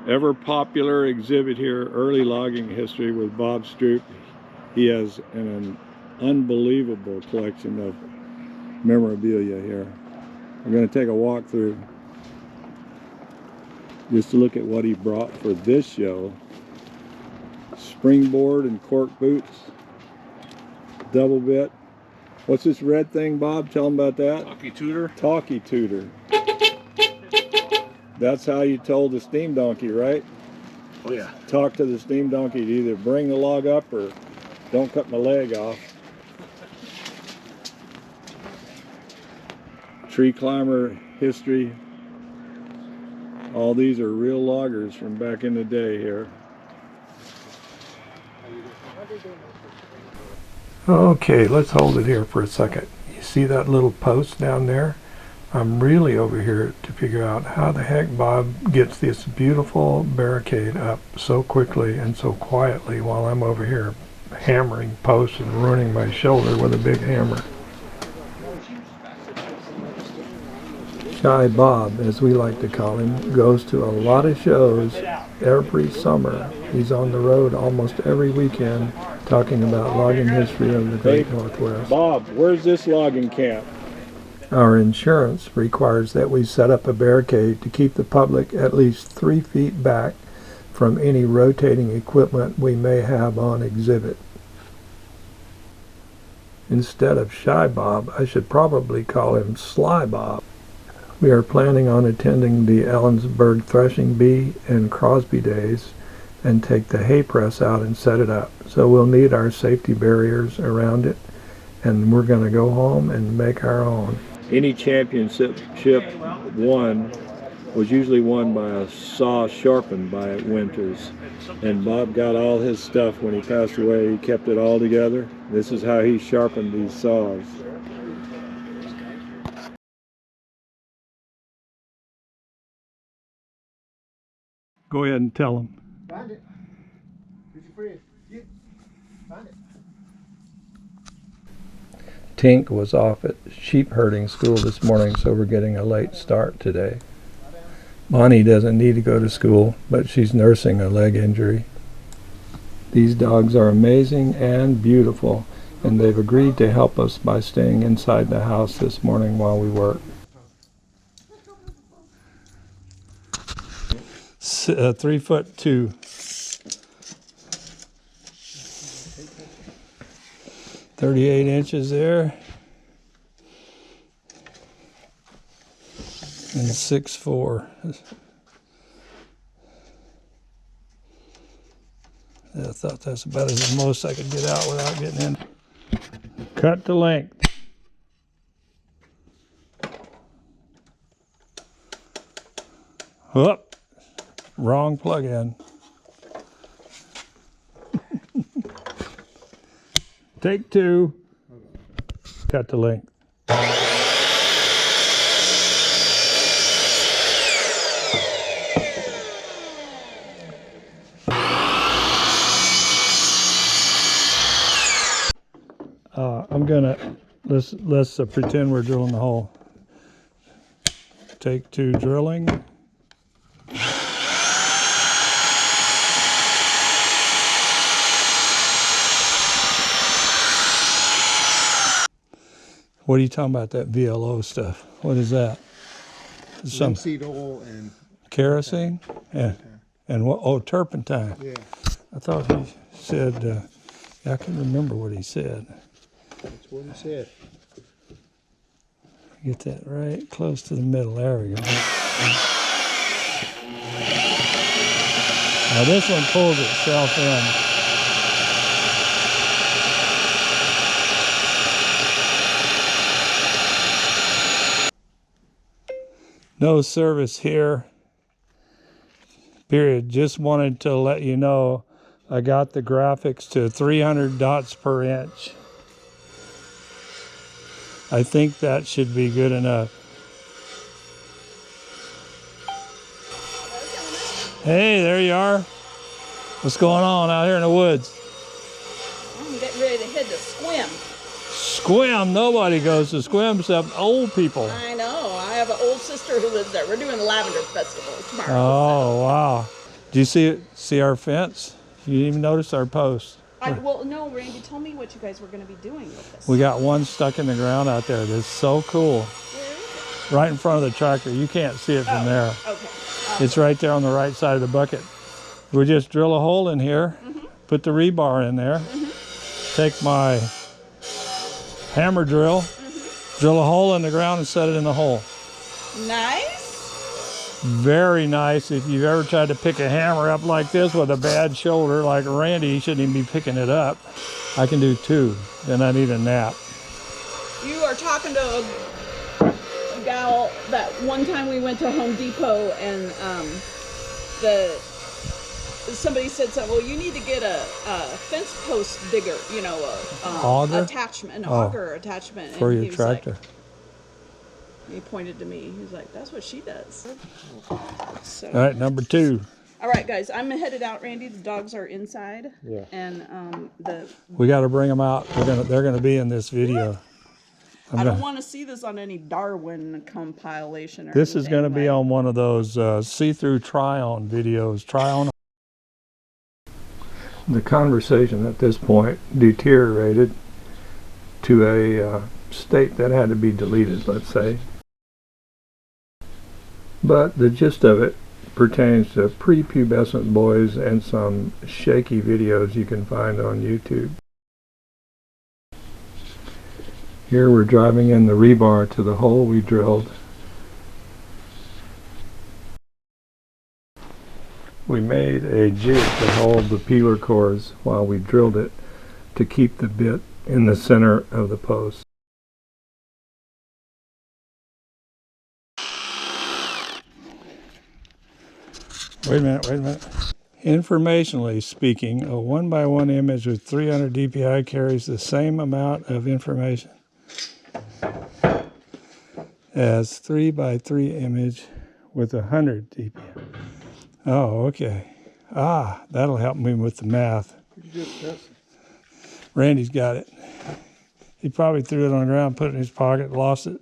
ever popular exhibit here, early logging history with Bob Stroop. He has an unbelievable collection of memorabilia here. We're going to take a walk through just to look at what he brought for this show. Springboard and cork boots, double bit. What's this red thing, Bob? Tell him about that. Talkie tutor. Talkie tutor. That's how you told the steam donkey, right? Oh yeah. Talk to the steam donkey to either bring the log up or don't cut my leg off. Tree climber history. All these are real loggers from back in the day here. Okay, let's hold it here for a second. You see that little post down there? I'm really over here to figure out how the heck Bob gets this beautiful barricade up so quickly and so quietly while I'm over here hammering posts and ruining my shoulder with a big hammer. Sly Bob, as we like to call him, goes to a lot of shows every summer. He's on the road almost every weekend talking about logging history of the Great Northwest. Bob, where's this logging camp? Our insurance requires that we set up a barricade to keep the public at least 3 feet back from any rotating equipment we may have on exhibit. Instead of Shy Bob, I should probably call him Sly Bob. We are planning on attending the Ellensburg Threshing Bee and Crosby Days and take the hay press out and set it up. So we'll need our safety barriers around it, and we're going to go home and make our own. Any championship won was usually won by a saw sharpened by Winters. And Bob got all his stuff when he passed away. He kept it all together. This is how he sharpened these saws. Go ahead and tell them. Find it. Who's your friend? Get. Find it. Tink was off at sheep herding school this morning, so we're getting a late start today. Bonnie doesn't need to go to school, but she's nursing a leg injury. These dogs are amazing and beautiful, and they've agreed to help us by staying inside the house this morning while we work. 3'2". 38 inches there. And 6'4". I thought that's about as the most I could get out without getting in. Cut to length. Whoop. Wrong plug-in. Take 2. Cut to length. I'm gonna let's pretend we're drilling the hole. Take 2 drilling. What are you talking about, that VLO stuff? What is that? Some Linseed oil and kerosene? And what? Oh, turpentine. yeah, I thought he said, I can remember what he said. that's what he said. Get that right close to the middle. There we go. Now this one pulls itself in. No service here, period. Just wanted to let you know I got the graphics to 300 dots per inch. I think that should be good enough. Hey, there you are. What's going on out here in the woods? I'm getting ready to head to Squim. Squim? Nobody goes to Squim except old people. I know. I have an old sister who lives there. We're doing the Lavender Festival tomorrow. Oh, wow. Do you see our fence? You didn't even notice our post. Well, no, Randy, tell me what you guys were going to be doing with this. We got one stuck in the ground out there. That's so cool. Where is it? Right in front of the tractor. You can't see it from there. Okay. It's right there on the right side of the bucket. We just drill a hole in here, put the rebar in there, take my hammer drill, drill a hole in the ground and set it in the hole. Nice. Very nice. If you've ever tried to pick a hammer up like this with a bad shoulder, like Randy, he shouldn't even be picking it up. I can do 2, then I need a nap. You are talking to a gal that one time we went to Home Depot and somebody said something. Well, you need to get a fence post digger, you know, Auger? attachment, an auger attachment For and your he was tractor. Like, he pointed to me. He was like, "That's what she does." So. All right, number 2. All right, guys, I'm headed out, Randy. The dogs are inside. Yeah. And We got to bring them out. They're gonna be in this video. I don't want to see this on any Darwin compilation or This is anything, going to be like- on one of those see-through try-on videos. Try-on. The conversation at this point deteriorated to a state that had to be deleted, let's say. But the gist of it pertains to prepubescent boys and some shaky videos you can find on YouTube. Here we're driving in the rebar to the hole we drilled. We made a jig to hold the peeler cores while we drilled it to keep the bit in the center of the post. Wait a minute. Informationally speaking, a 1x1 image with 300 dpi carries the same amount of information as 3x3 image with 100 dpi. Oh, okay. That'll help me with the math. Randy's got it. He probably threw it on the ground, put it in his pocket, lost it.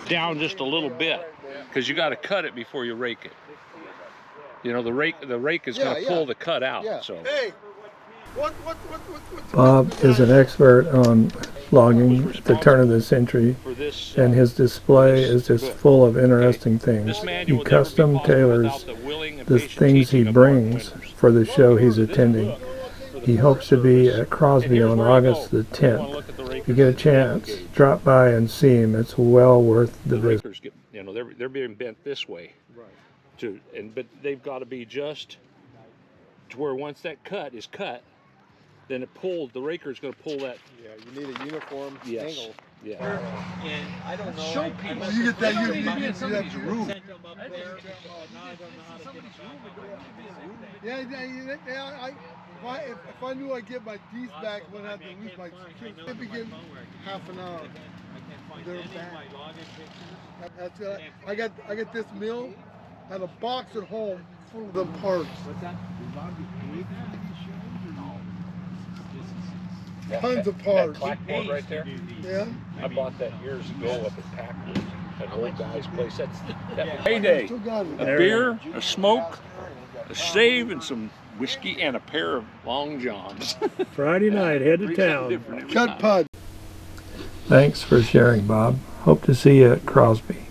Down just a little bit, because you got to cut it before you rake it. You know, the rake is going to pull the cut out. Yeah. So Hey, Bob is an expert on logging at the turn of the century, For this, and his display is just full of interesting things. this manual He would never be custom possible tailors without the willing and the patient things he teaching of Mark brings Winters. for the show he's So this attending. book for the He Forest hopes to be Service. at And Crosby here's on where I August go. the If you wanna 10th. look at the If rakers you get a and the chance, barricade. drop by and see him. It's well worth the The visit. rakers get, they're being bent this way. But they've got to be just to where once that cut is cut, then it pulls, the raker's going to pull that. Yeah, you need a uniform angle. Yeah. And I don't know. Showpiece. Well, you get that, you Might be get in somebody's that room. Yeah, if I knew I'd get my teeth back when I had to lose my kids, they'd begin half an hour. They're back. That's it. I got this mill and a box at home full of them parts. Tons of parts. That clackboard right there. Yeah. I bought that years ago up at Packard, at old guy's place. That was payday. Still got A it. beer, a smoke, a shave, and some whiskey, and a pair of long johns. Friday night, head to Something town. different every Cut time. pud. Thanks for sharing, Bob. Hope to see you at Crosby.